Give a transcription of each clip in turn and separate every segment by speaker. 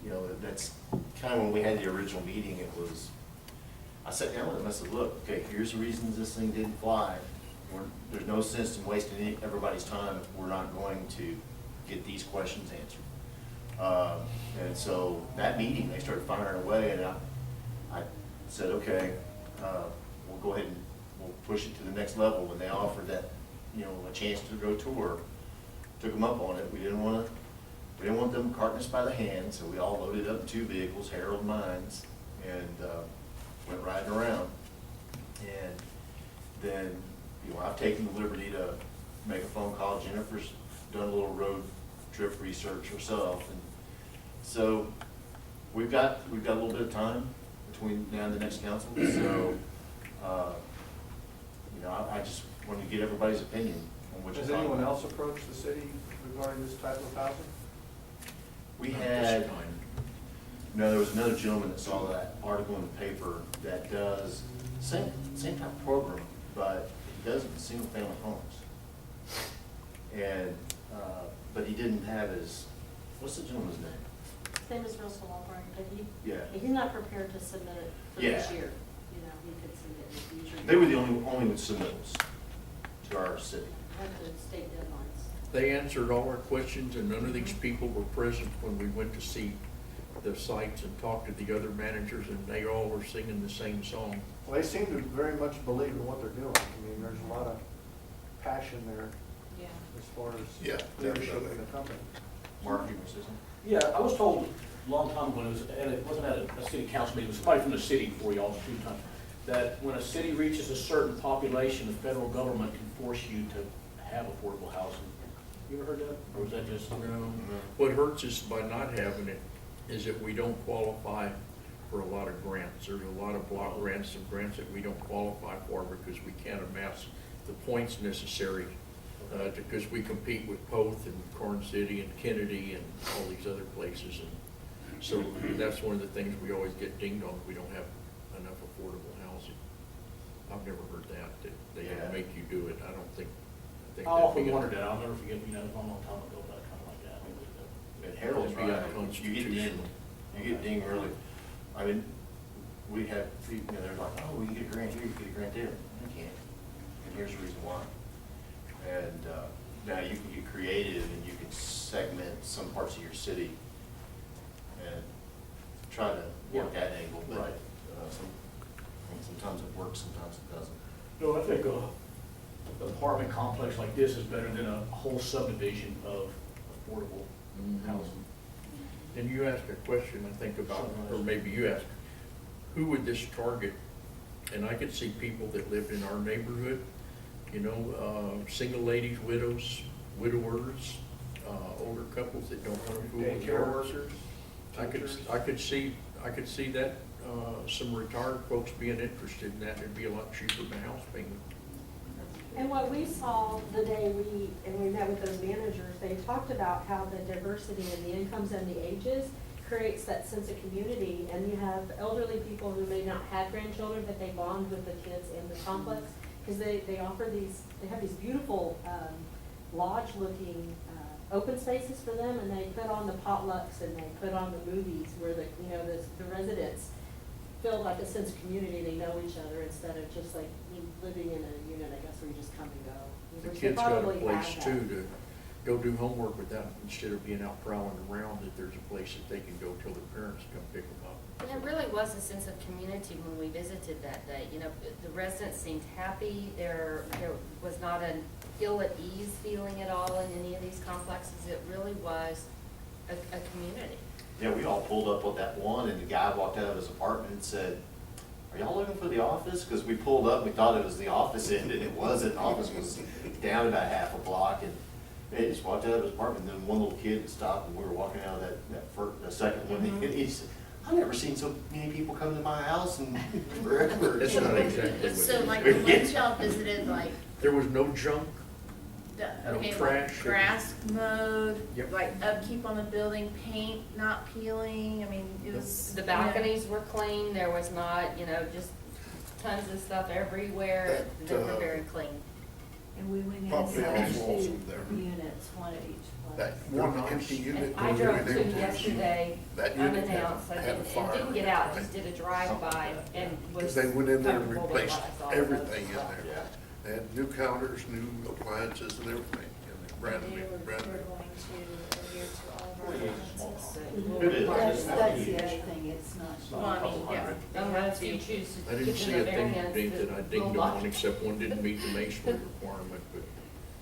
Speaker 1: you know, that's kind of when we had the original meeting, it was, I sat down with them, I said, look, okay, here's the reasons this thing didn't fly. There's no sense in wasting everybody's time if we're not going to get these questions answered. And so that meeting, they started firing away, and I said, okay, we'll go ahead and we'll push it to the next level. When they offered that, you know, a chance to go tour, took them up on it. We didn't want them carting us by the hand, so we all loaded up 2 vehicles, Harold and mine's, and went riding around. And then, you know, I've taken the liberty to make a phone call. Jennifer's done a little road trip research herself, and so we've got a little bit of time between now and the next council. So, you know, I just want to get everybody's opinion on what.
Speaker 2: Has anyone else approached the city regarding this type of housing?
Speaker 1: We had, no, there was another gentleman that saw that article in the paper that does same type of program, but he does it in single family homes. And, but he didn't have his, what's the gentleman's name?
Speaker 3: His name is Russell Albright, but
Speaker 1: Yeah.
Speaker 3: he's not prepared to submit it for
Speaker 1: Yeah.
Speaker 3: this year. You know, he could submit it in the future.
Speaker 1: They were the only submittals to our city.
Speaker 3: Had the state deadlines.
Speaker 4: They answered all our questions, and none of these people were present when we went to see the sites and talked to the other managers, and they all were singing the same song.
Speaker 2: Well, they seem to very much believe in what they're doing. I mean, there's a lot of passion there
Speaker 3: Yeah.
Speaker 2: as far as
Speaker 5: Yeah,
Speaker 2: leadership
Speaker 5: definitely.
Speaker 2: in the company.
Speaker 1: Mark, you were saying?
Speaker 6: Yeah, I was told a long time ago, and it wasn't at a city council meeting, it was somebody from the city before y'all, a few times, that when a city reaches a certain population, the federal government can force you to have affordable housing. You ever heard that, or was that just?
Speaker 4: No. What hurts us by not having it is that we don't qualify for a lot of grants. There's a lot of block grants and grants that we don't qualify for because we can't amass the points necessary, because we compete with Poth and Corn City and Kennedy and all these other places. And so that's one of the things we always get dinged on. We don't have enough affordable housing. I've never heard that they
Speaker 1: Yeah.
Speaker 4: make you do it. I think
Speaker 6: I
Speaker 4: that'd
Speaker 6: often
Speaker 4: be a-
Speaker 6: wondered that, I'll never forget, you know, it was a long time ago, but kind of like that.
Speaker 1: And Harold's
Speaker 4: It'd be
Speaker 1: right.
Speaker 4: unconstitutional.
Speaker 1: You get dinged early. I mean, we have people, you know, they're like, oh, we can get a grant here, you can get a grant there. You can't. And here's the reason why. And now you can get creative and you can segment some parts of your city and try to work that angle. But
Speaker 6: Right.
Speaker 1: sometimes it works, sometimes it doesn't.
Speaker 6: No, I think an apartment complex like this is better than a whole subdivision of affordable housing.
Speaker 4: And you asked a question, I think, about, or maybe you asked, who would this target? And I could see people that lived in our neighborhood, you know, single ladies, widows, widowers, older couples that don't want to fool with
Speaker 2: Daycare
Speaker 4: yards.
Speaker 2: workers,
Speaker 4: I could see that, some retired folks being interested in that. It'd be a lot cheaper than a house payment.
Speaker 3: And what we saw the day we met with those managers, they talked about how the diversity in the incomes and the ages creates that sense of community. And you have elderly people who may not have grandchildren, but they bond with the kids in the complex because they offer they have these beautiful lodge-looking open spaces for them, and they put on the potlucks and they put on the movies where the residents feel like a sense of community. They know each other instead of just like living in a unit, I guess, where you just come and go.
Speaker 4: The
Speaker 3: Which
Speaker 4: kids
Speaker 3: they
Speaker 4: got a
Speaker 3: probably
Speaker 4: place
Speaker 3: have
Speaker 4: too
Speaker 3: that.
Speaker 4: to go do homework without, instead of being out prowling around, that there's a place that they can go till their parents come pick them up.
Speaker 7: And it really was a sense of community when we visited that day. You know, the residents seemed happy. There was not an ill-at-ease feeling at all in any of these complexes. It really was a community.
Speaker 1: Yeah, we all pulled up with that one, and the guy walked out of his apartment and said, are y'all looking for the office? Because we pulled up, we thought it was the office end, and it wasn't. The office was down about half a block, and he just walked out of his apartment, and then one little kid stopped, and we were walking out of the second one, and he said, I've never seen so many people come to my house and forever.
Speaker 4: That's not exactly what
Speaker 8: So
Speaker 4: it
Speaker 8: like
Speaker 4: is.
Speaker 8: the ones y'all visited, like
Speaker 4: There was no junk.
Speaker 8: the, okay,
Speaker 4: trash.
Speaker 8: like grass mowed,
Speaker 4: Yep.
Speaker 8: like upkeep on the building, paint not peeling, I mean, it was.
Speaker 7: The balconies were clean. There was not, you know, just tons of stuff everywhere. They were very clean.
Speaker 8: And we went in
Speaker 5: Probably
Speaker 8: and
Speaker 5: all walls
Speaker 8: two
Speaker 5: in there.
Speaker 8: units, one at each
Speaker 5: That
Speaker 8: place.
Speaker 5: one empty unit.
Speaker 7: I
Speaker 5: we
Speaker 7: drove
Speaker 5: were
Speaker 7: to
Speaker 5: able to-
Speaker 7: yesterday
Speaker 5: That unit
Speaker 7: unannounced,
Speaker 5: had a
Speaker 7: and
Speaker 5: fire.
Speaker 7: didn't get out, just did a drive-by and was
Speaker 5: Because they went in there and
Speaker 7: comfortable with
Speaker 5: replaced
Speaker 7: what I saw.
Speaker 5: everything in there.
Speaker 1: Yeah.
Speaker 5: They had new counters, new appliances and everything, and brand
Speaker 8: They
Speaker 5: new,
Speaker 8: were
Speaker 5: brand
Speaker 8: going
Speaker 5: new.
Speaker 8: to adhere to all of our
Speaker 6: Well, yeah,
Speaker 8: ordinances.
Speaker 1: It is.
Speaker 8: That's the other thing, it's not.
Speaker 7: Well, I mean, yeah, unless you choose
Speaker 4: I
Speaker 7: to
Speaker 4: didn't
Speaker 7: give
Speaker 4: see
Speaker 7: them
Speaker 4: a
Speaker 7: a
Speaker 4: thing
Speaker 7: variance.
Speaker 4: that I
Speaker 7: that
Speaker 4: dinged
Speaker 7: will
Speaker 4: them
Speaker 7: not-
Speaker 4: on, except one didn't meet the masonry requirement, but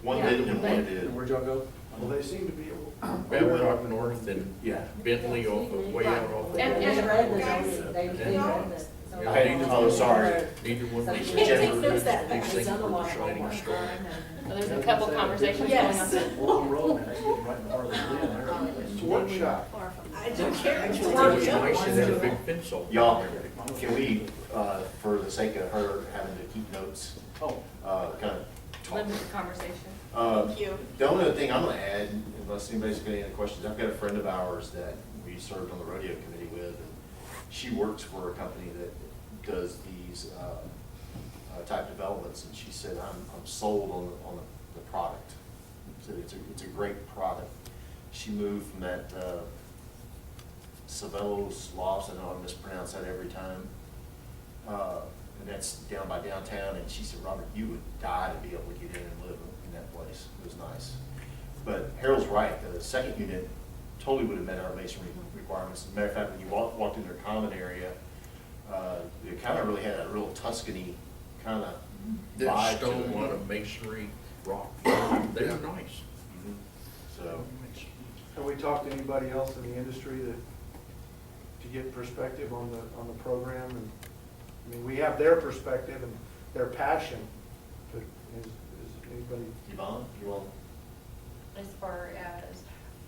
Speaker 1: One
Speaker 7: Yeah,
Speaker 1: didn't and one
Speaker 7: but-
Speaker 1: did.
Speaker 6: Where'd y'all go?
Speaker 2: Well, they seem to be.
Speaker 4: that went up north and
Speaker 6: Yeah.
Speaker 4: Bentley off of, way out off of.
Speaker 7: And-
Speaker 3: They
Speaker 7: and-
Speaker 3: read the zoning, they read the.
Speaker 4: Yeah,
Speaker 1: Hey,
Speaker 4: neither
Speaker 1: oh,
Speaker 4: one-
Speaker 1: sorry.
Speaker 4: Neither one.
Speaker 3: So
Speaker 4: was-
Speaker 3: you
Speaker 7: can't take
Speaker 4: these
Speaker 3: notes that
Speaker 4: things
Speaker 3: fast.
Speaker 4: were
Speaker 3: It's on the
Speaker 4: the
Speaker 3: wall.
Speaker 4: shining star.
Speaker 7: So there's a couple conversations going on.
Speaker 8: Yes.
Speaker 6: Walton Road, man, that's getting right in the heart of the town there.
Speaker 2: It's a workshop.
Speaker 8: Far from.
Speaker 3: I don't care.
Speaker 4: It was nice and had a big fence all.
Speaker 1: Y'all, can we, for the sake of her having to keep notes,
Speaker 6: Oh,
Speaker 1: kind of talk?
Speaker 7: Limit the conversation.
Speaker 3: Thank you.
Speaker 1: The only other thing I'm gonna add, unless anybody's got any other questions, I've got a friend of ours that we served on the rodeo committee with, and she works for a company that does these, type developments, and she said, I'm sold on the product. So it's a great product. She moved from that, Savello's Lofts, I know I mispronounce that every time. And that's down by downtown, and she said, Robert, you would die to be able to get in and live in that place. It was nice. But Harold's right, the second unit totally would have met our masonry requirements. As a matter of fact, when you walked in their common area, it kind of really had a real Tuscany kind of
Speaker 4: That
Speaker 1: vibe to
Speaker 4: stone,
Speaker 1: it.
Speaker 4: a lot of masonry, rock, they were
Speaker 5: Yeah.
Speaker 4: nice.
Speaker 1: Mhm. So,
Speaker 2: Have we talked to anybody else in the industry that, to get perspective on the program? And, I mean, we have their perspective and their passion, but is anybody?
Speaker 1: Yvonne, you want?
Speaker 9: As far as,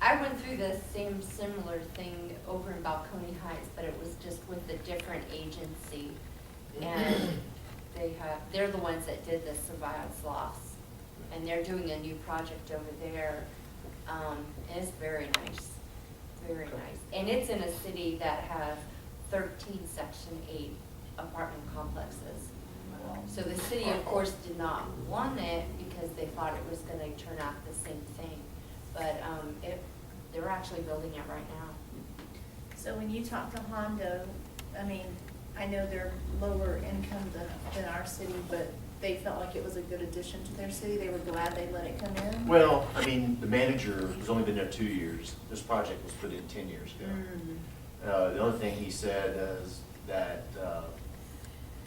Speaker 9: I went through the same similar thing over in Balcony Heights, but it was just with a different agency. And they're the ones that did the surveillance loss. And they're doing a new project over there. And it's very nice, very nice. And it's in a city that has 13 Section 8 apartment complexes. So the city, of course, did not want it because they thought it was gonna turn out the same thing. But, they're actually building it right now.
Speaker 8: So when you talk to Hondo, I mean, I know they're lower income than our city, but they felt like it was a good addition to their city. They were glad they let it come in.
Speaker 1: Well, I mean, the manager has only been there 2 years. This project was put in 10 years ago.
Speaker 8: Mm.
Speaker 1: The other thing he said is that,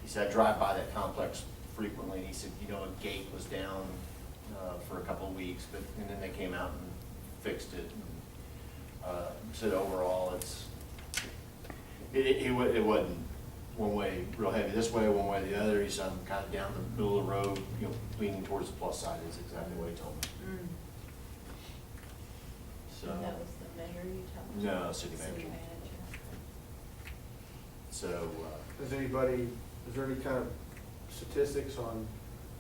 Speaker 1: he said, I drive by that complex frequently, and he said, you know, a gate was down for a couple of weeks, and then they came out and fixed it. Said overall, it wasn't one way real heavy this way, one way the other. He said, I'm kind of down the middle of the road, you know, leaning towards the plus side is exactly what he told me.
Speaker 8: Mm.
Speaker 1: So,
Speaker 8: And that was the mayor you talked to?
Speaker 1: No, city manager. so,
Speaker 2: Is there any kind of statistics on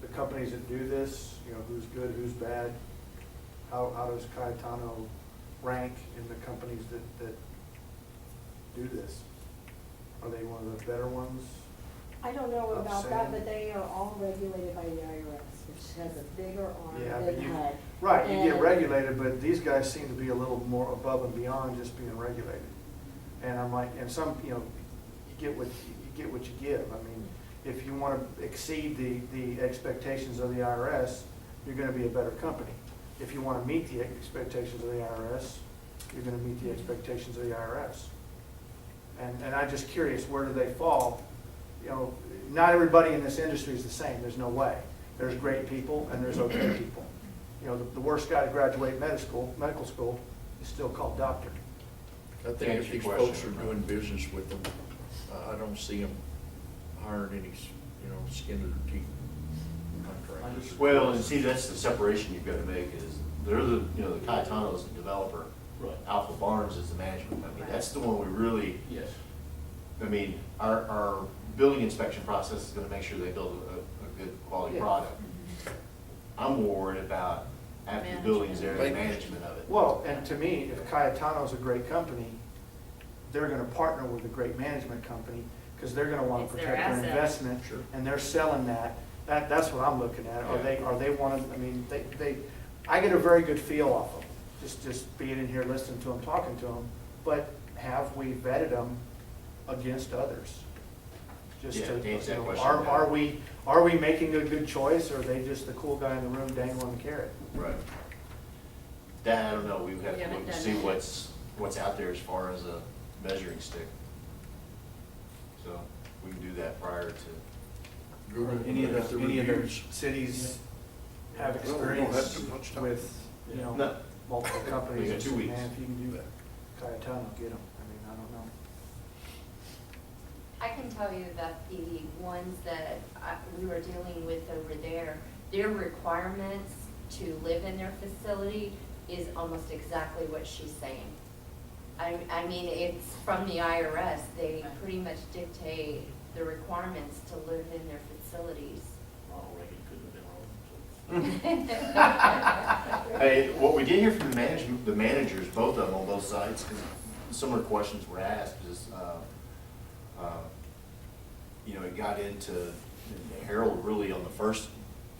Speaker 2: the companies that do this? You know, who's good, who's bad? How does Cayetano rank in the companies that do this? Are they one of the better ones?
Speaker 3: I don't know
Speaker 2: Of
Speaker 3: about that,
Speaker 2: sand?
Speaker 3: but they are all regulated by the IRS, which has a bigger arm
Speaker 2: Yeah,
Speaker 3: than
Speaker 2: but you,
Speaker 3: HUD.
Speaker 2: right, you get
Speaker 3: And-
Speaker 2: regulated, but these guys seem to be a little more above and beyond just being regulated. And I'm like, and some, you know, you get what you give. I mean, if you want to exceed the expectations of the IRS, you're going to be a better company. If you want to meet the expectations of the IRS, you're going to meet the expectations of the IRS. And I'm just curious, where do they fall? You know, not everybody in this industry is the same, there's no way. There's great people and there's okay people. You know, the worst guy to graduate medical school is still called doctor.
Speaker 4: I think if these folks are doing business with them, I don't see them hiring any, skin of their teeth contractors.
Speaker 1: well, and see, that's the separation you've got to make is, they're the Cayetano is the developer.
Speaker 6: right,
Speaker 1: Alpha Barnes is the management company. That's the one we really,
Speaker 6: yes.
Speaker 1: I mean, our building inspection process is gonna make sure they build a good quality
Speaker 2: Yeah.
Speaker 1: product. I'm more worried about after the building's there, the management of it.
Speaker 2: Well, and to me, if Cayetano's a great company, they're gonna partner with a great management company, because they're gonna want
Speaker 7: It's
Speaker 2: to
Speaker 7: their
Speaker 2: protect their
Speaker 7: asset.
Speaker 2: investment,
Speaker 4: Sure.
Speaker 2: and they're selling that. That's what I'm looking at.
Speaker 1: Yeah.
Speaker 2: Are they wanting, I mean, I get a very good feel off them, just being in here, listening to them, talking to them. But have we vetted them against others? Just
Speaker 1: Yeah,
Speaker 2: to,
Speaker 1: to answer that
Speaker 2: you know,
Speaker 1: question,
Speaker 2: are we making a good choice, or are they just the cool guy in the room dangling the carrot?
Speaker 1: Right. That, I don't know, we would have
Speaker 7: We
Speaker 1: to look
Speaker 7: haven't
Speaker 1: and
Speaker 7: done
Speaker 1: see
Speaker 7: that.
Speaker 1: what's out there as far as a measuring stick. So, we can do that prior to,
Speaker 4: Google
Speaker 2: Any of
Speaker 4: the
Speaker 2: the
Speaker 4: reviews.
Speaker 2: cities have
Speaker 5: Well, we don't have
Speaker 2: experience
Speaker 5: too much time.
Speaker 2: with, you know,
Speaker 1: No.
Speaker 2: multiple companies?
Speaker 1: We got 2 weeks.
Speaker 2: Man, if you can do Cayetano, get them. I mean, I don't know.
Speaker 9: I can tell you that the ones that we were dealing with over there, their requirements to live in their facility is almost exactly what she's saying. I mean, it's from the IRS, they pretty much dictate the requirements to live in their facilities.
Speaker 6: Ronald Reagan couldn't have been wrong.
Speaker 1: hey, what we did hear from the managers, both of them on both sides, because similar questions were asked, is, you know, it got into, Harold really on the first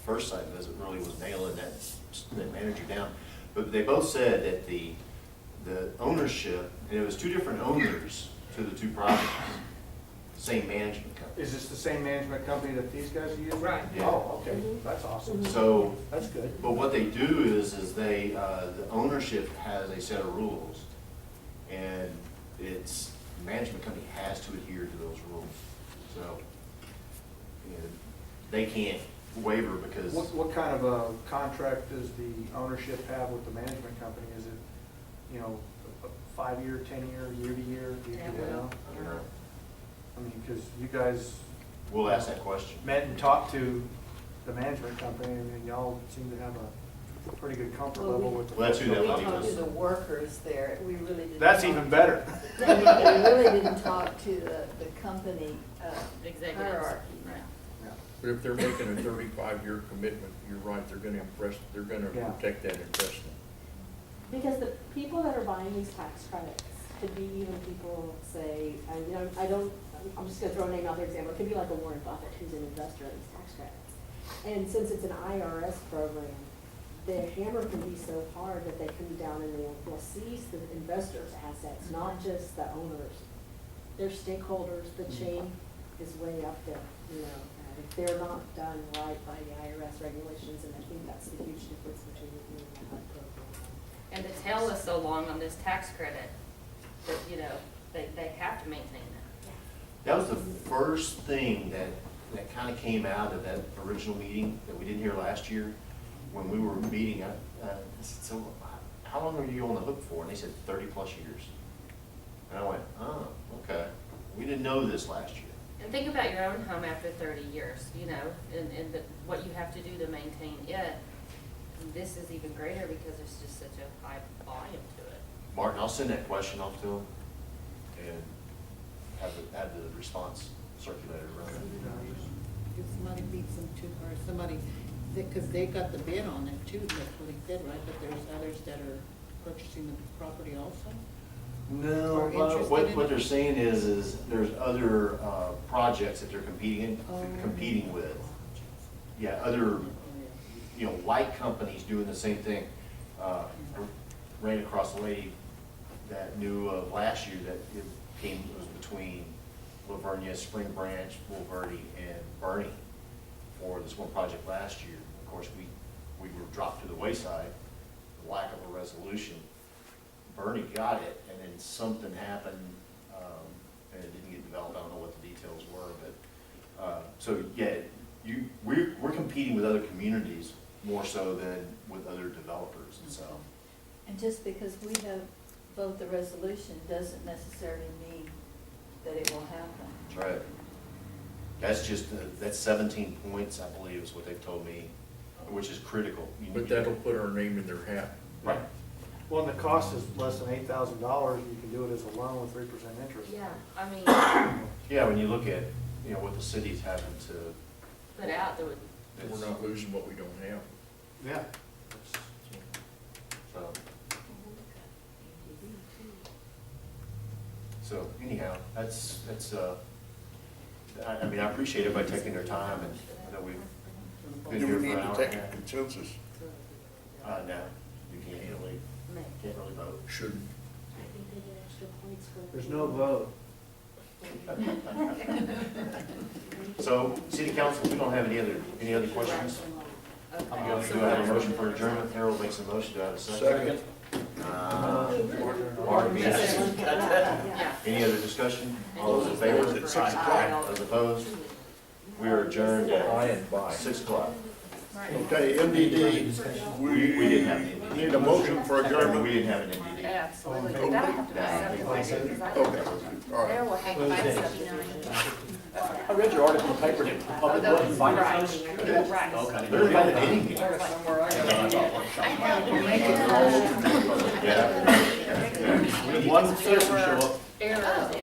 Speaker 1: site visit really was nailing that manager down. But they both said that the ownership, and it was 2 different owners to the 2 properties, same management company.
Speaker 2: Is this the same management company that these guys are using?
Speaker 3: Right.
Speaker 1: Yeah.
Speaker 2: Oh, okay, that's awesome.
Speaker 1: So,
Speaker 2: That's good.
Speaker 1: but what they do is they, the ownership has a set of rules, and it's, the management company has to adhere to those rules. So, you know, they can't waiver because.
Speaker 2: What kind of a contract does the ownership have with the management company? Is it, you know, a 5-year, 10-year, year-to-year? Do you know?
Speaker 1: I don't know.
Speaker 2: I mean, because you guys
Speaker 1: We'll ask that question.
Speaker 2: met and talked to the management company, and y'all seem to have a pretty good comfort
Speaker 10: Well,
Speaker 2: level
Speaker 10: we-
Speaker 2: with the.
Speaker 1: Well, that's who that
Speaker 10: We
Speaker 1: lady
Speaker 10: talked to
Speaker 1: was.
Speaker 10: the workers there, we really didn't.
Speaker 2: That's
Speaker 10: talk-
Speaker 2: even better.
Speaker 10: We really didn't talk to the company
Speaker 7: Executives.
Speaker 10: hierarchy.
Speaker 7: Right.
Speaker 4: But if they're making a 35-year commitment, you're right, they're gonna
Speaker 2: Yeah.
Speaker 4: protect that investment.
Speaker 3: Because the people that are buying these tax credits could be even people, say, you know, I'm just gonna throw a name out there example, it could be like a Warren Buffett who's an investor in these tax credits. And since it's an IRS program, the hammer can be so hard that they come down and they'll seize the investors' assets, not just the owners. They're stakeholders, the chain is way up there, you know, and if they're not done right by the IRS regulations, and I think that's the huge difference between the and the HUD program.
Speaker 7: And the tail is so long on this tax credit that, you know, they have to maintain that.
Speaker 1: That was the first thing that kind of came out of that original meeting that we didn't hear last year. When we were meeting, I said, so how long are you on the hook for? And they said 30+ years. And I went, oh, okay. We didn't know this last year.
Speaker 7: And think about your own home after 30 years, you know, and what you have to do to maintain it. This is even greater because there's just such a high volume to it.
Speaker 1: Martin, I'll send that question off to him and have the response circulated around.
Speaker 10: If somebody beats them too, or somebody, because they got the bid on it too, that's what he said, right? But there's others that are purchasing the property also?
Speaker 1: No,
Speaker 10: Or interested
Speaker 1: what
Speaker 10: in
Speaker 1: what
Speaker 10: it?
Speaker 1: they're saying is there's other projects that they're competing with. Yeah, other, you know, like companies doing the same thing. I ran across a lady that knew of last year that it was between Vernia, Spring Branch, Verde, and Vernia for this one project last year. Of course, we were dropped to the wayside, lack of a resolution. Bernie got it, and then something happened, and it didn't get developed. I don't know what the details were, but, so, yeah, we're competing with other communities more so than with other developers, and so.
Speaker 10: And just because we have voted the resolution doesn't necessarily mean that it will happen.
Speaker 1: That's right. That's just, that's 17 points, I believe, is what they've told me, which is critical.
Speaker 4: But that'll put our name in their hat.
Speaker 1: Right.
Speaker 2: Well, and the cost is less than $8,000, you can do it as a loan with 3% interest.
Speaker 7: Yeah, I mean,
Speaker 1: Yeah, when you look at, you know, what the city's having to.
Speaker 7: put out, there would,
Speaker 4: We're not losing what we don't have.
Speaker 2: Yeah.
Speaker 1: So anyhow, I mean, I appreciate everybody taking their time, and I know Been
Speaker 5: Do
Speaker 1: here
Speaker 5: we
Speaker 1: for
Speaker 5: need
Speaker 1: an
Speaker 5: to
Speaker 1: hour
Speaker 5: take
Speaker 1: and a
Speaker 5: a
Speaker 1: half.
Speaker 5: consensus?
Speaker 1: No, you can't really vote.
Speaker 4: Should,
Speaker 3: I think they get extra points for.
Speaker 2: There's no vote.
Speaker 1: So, city council, we don't have any other questions? Do I have a motion for adjournment? Harold makes a motion, do I have a second?
Speaker 5: Second.
Speaker 1: Mark makes a second.
Speaker 7: Yeah.
Speaker 1: Any other discussion? All those in favor?
Speaker 5: At 6 o'clock.
Speaker 1: Those opposed? We are adjourned
Speaker 4: by
Speaker 1: at
Speaker 4: and by.
Speaker 1: 6 o'clock.
Speaker 5: Okay, MDD,
Speaker 1: We didn't have an MDD.
Speaker 5: need a motion for adjournment.
Speaker 1: We didn't have an MDD.
Speaker 7: Absolutely, that'll have to be separated, because I
Speaker 5: Okay, all
Speaker 7: there
Speaker 5: right.
Speaker 7: will have to be
Speaker 6: I read your article in the paper, did the public work and finance those?
Speaker 7: Right.
Speaker 6: Okay.
Speaker 1: They're invited to any meeting. Yeah.
Speaker 6: One citizen show up.
Speaker 7: Errors